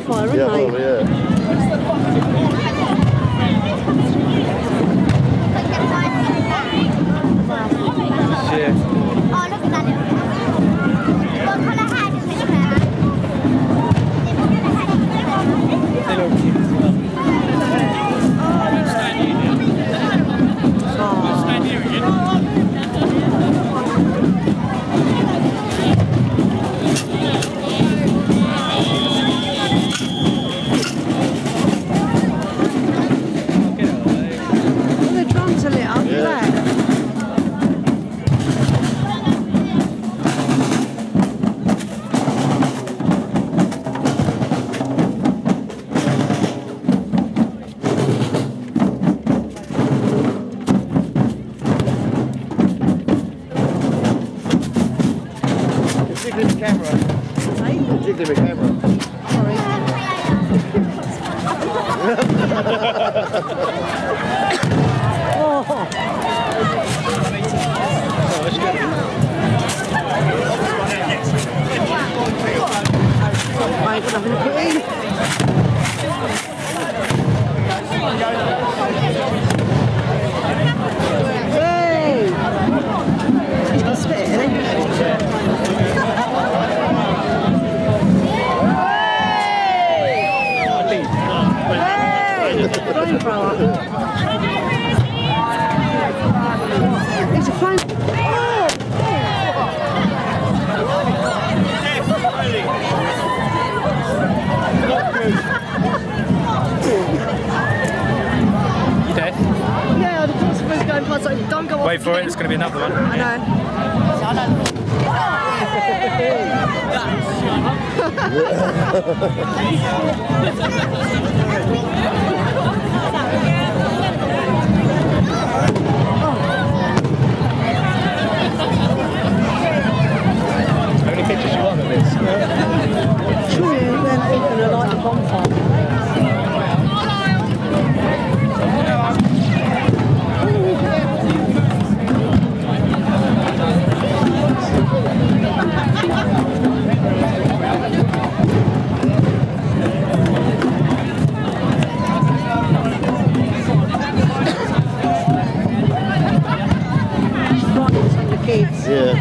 bonfire, aren't they? Probably, yeah. Shit. Oh, look at that little cat. What colour hat is it, Claire? They look cute as well. Stand here again. Jiggly with camera. Sorry. Oh. I've got nothing to put in. Hey! He's got spit, isn't he? Flamethrower. It's a flame. Oh! You dead? Yeah, the possible is going past. Like, don't go off. Wait for it, there's going to be another one. I know. How many pictures you want of this? Surely they're going to light the bonfire. Kids. Yeah.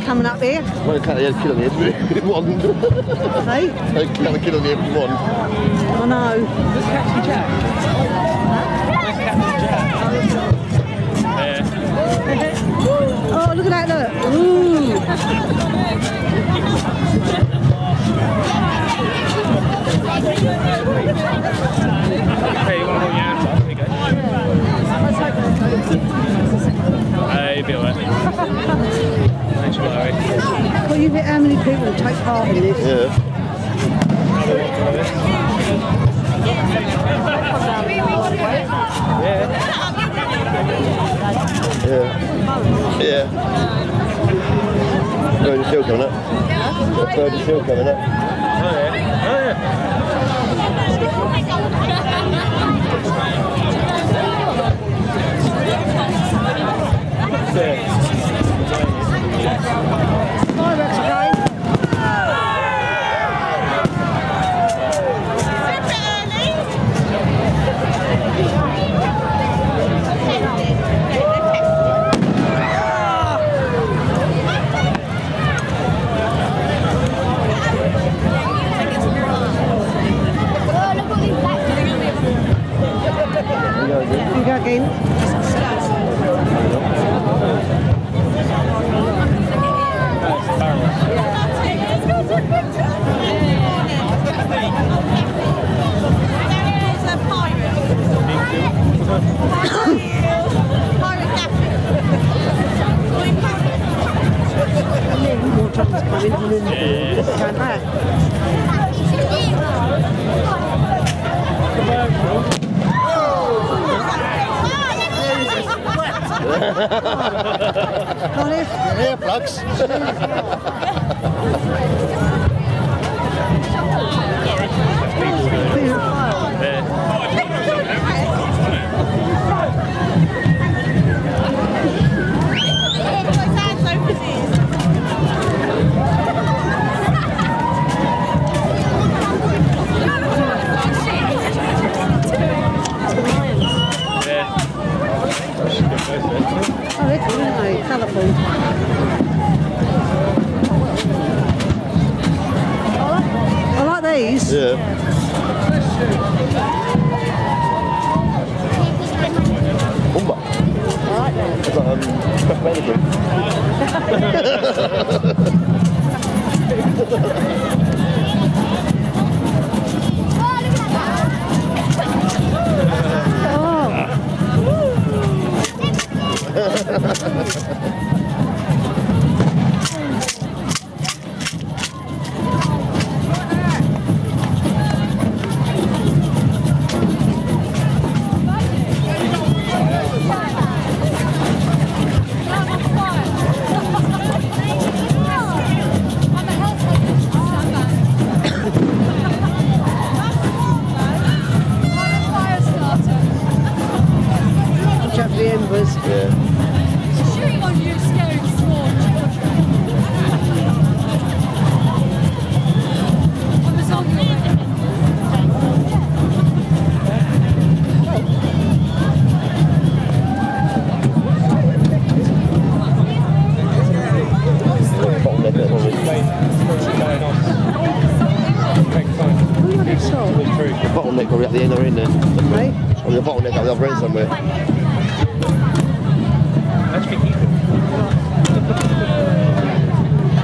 Coming up here. Well, can't have a kid on the end of one. Hey? They can't have a kid on the end of one. I know. Where's Captain Jack? Where's Captain Jack? There. Oh, look at that, look. Ooh. Hey, you want to hold your hands up? There you go. Hey, be alright. Well, you bet how many people take part in this? Yeah. Yeah. Bird is still coming up. Bird is still coming up. Fireworks again. You go again. More trouble coming and then going back. Hair plugs. Oh, they're cool, aren't they? Colourful. I like these. Yeah. Bumba. I like them. It's like fresh mannequin. Watch out for the embers. Yeah. Shooting on you scared small children. I was on your Bottleneck at one. Oh, you're next door. The bottleneck probably at the end or in there. Right? Or the bottleneck at the other end somewhere. Let's be keeping.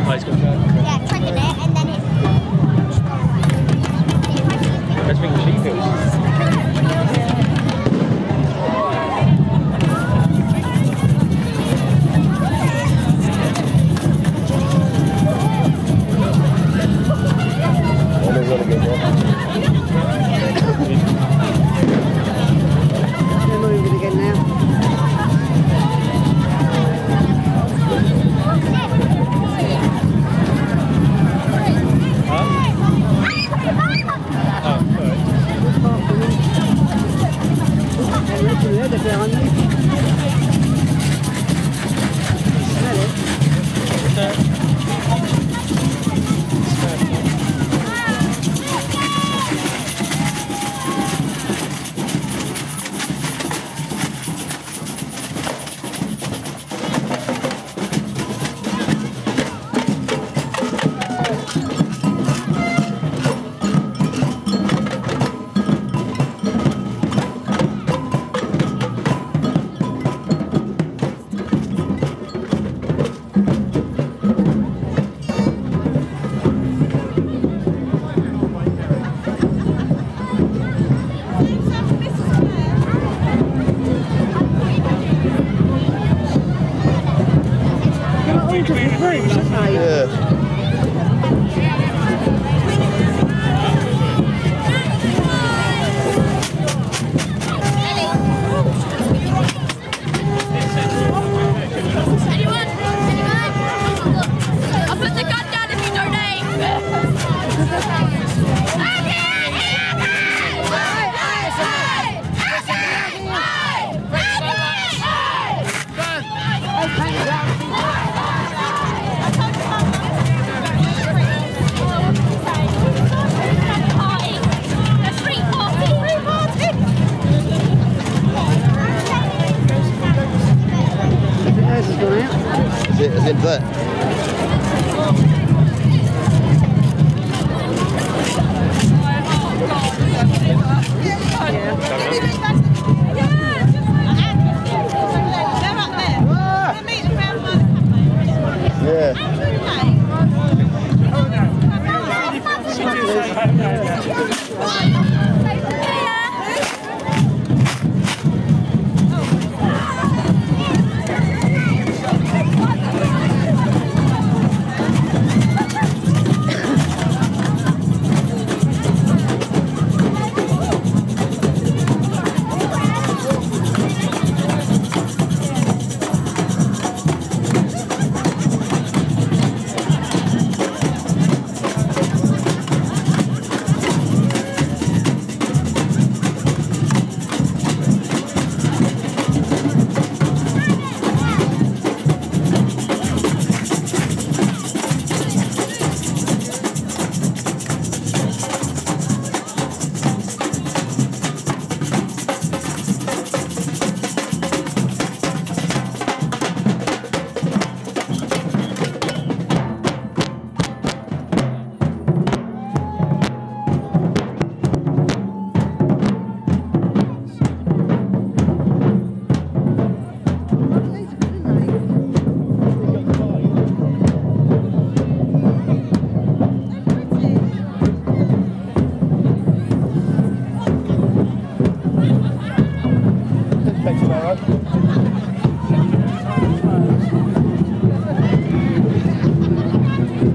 Let's go. Yeah, tricking it and then it. Let's bring the sheep hills. I'm never gonna get there. They're moving again now. They're behind me. Smell it. Yeah. It's in that. Yeah.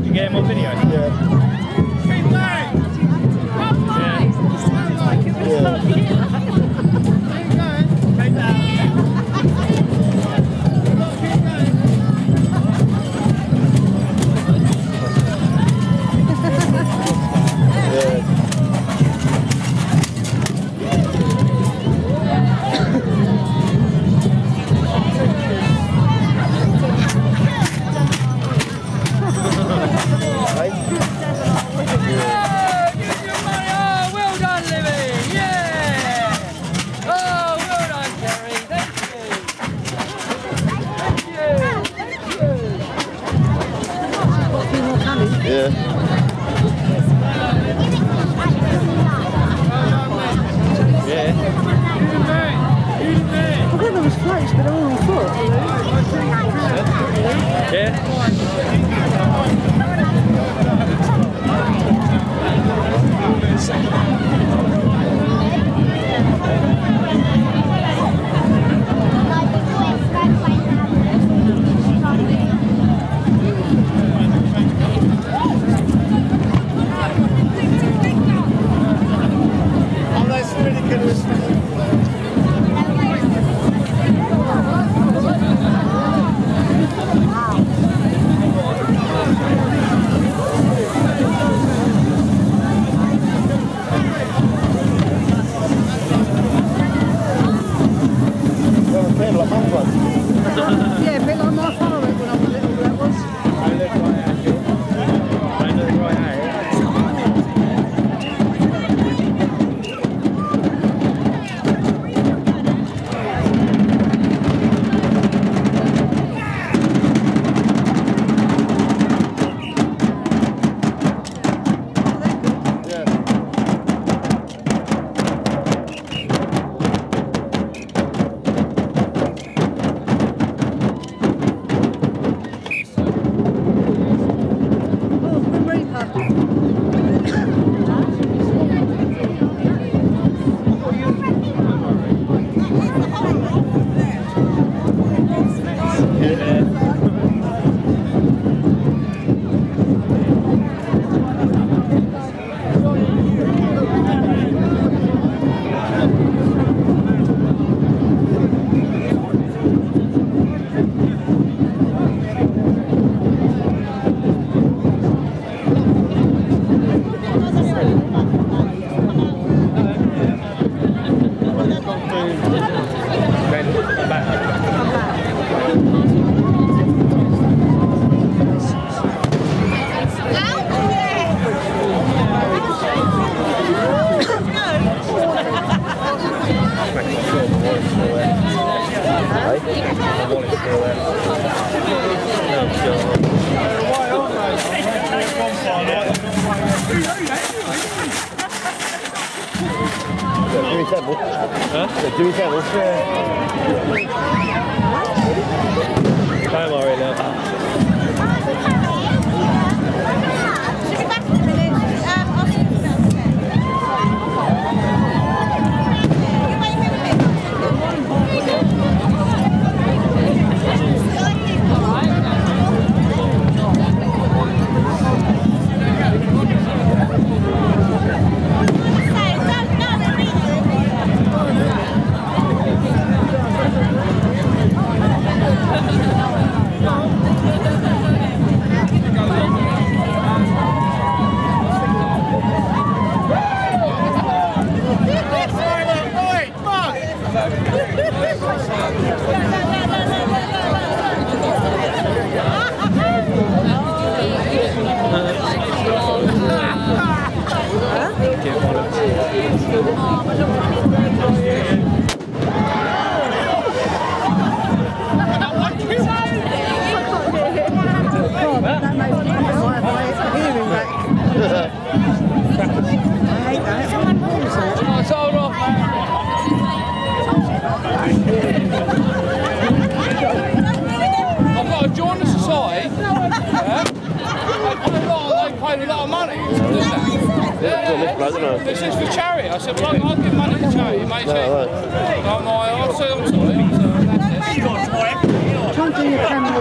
You get him on video? Yeah. Yeah. I thought there was floats, but they're all on foot. They're doing devils. Don't worry now. Should be back in a minute. I'll see you now. You wait here with me. This is for charity. I said, well, I'll give money to charity, mate. No, right. I'll say I'm sorry. Try and do your camera.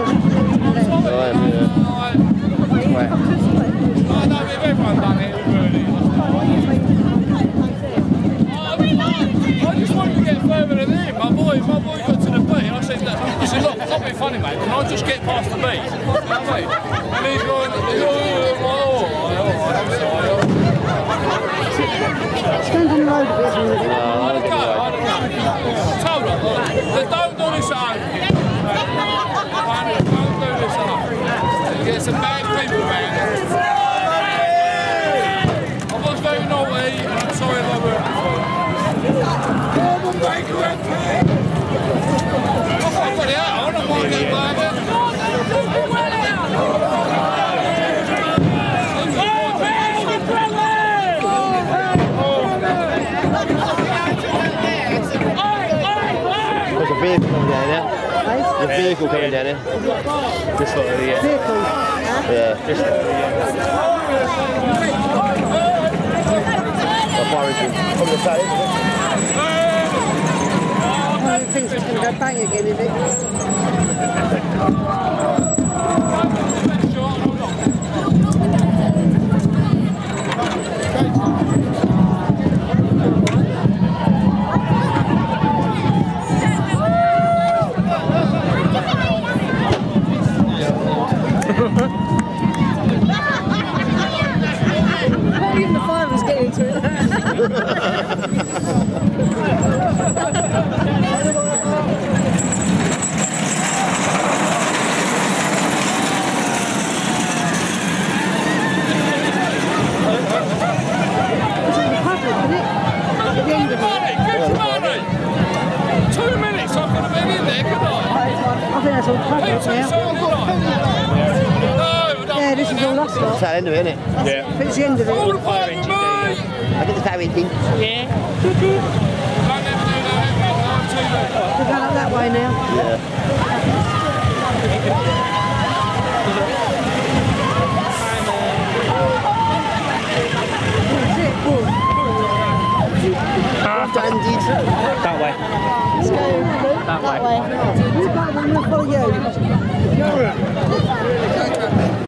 No, if everyone done it, really. I just wanted to get further than him. My boy got to the beat. I said, look, not being funny, mate. Can I just get past the beat? You know what I mean? And he's going, Stand on the road a bit. I don't go. Told her, don't do this at home. Don't do this at home. You get some bad people around. I was very naughty, and I'm sorry if I were. I've got it out. I don't mind getting by it. There's a vehicle coming down there. There's a vehicle coming down here. This one, yeah. Vehicle. Yeah. This one. Fire engine. From the side. I think it's going to go bang again, is it? Not even the fire was getting to it. Yeah, this is all us lot. It's that end of it, isn't it? Yeah. It's the end of it. I get the fire engine. We're going up that way now. Yeah. That way. Let's go. That way. I'm going to follow you.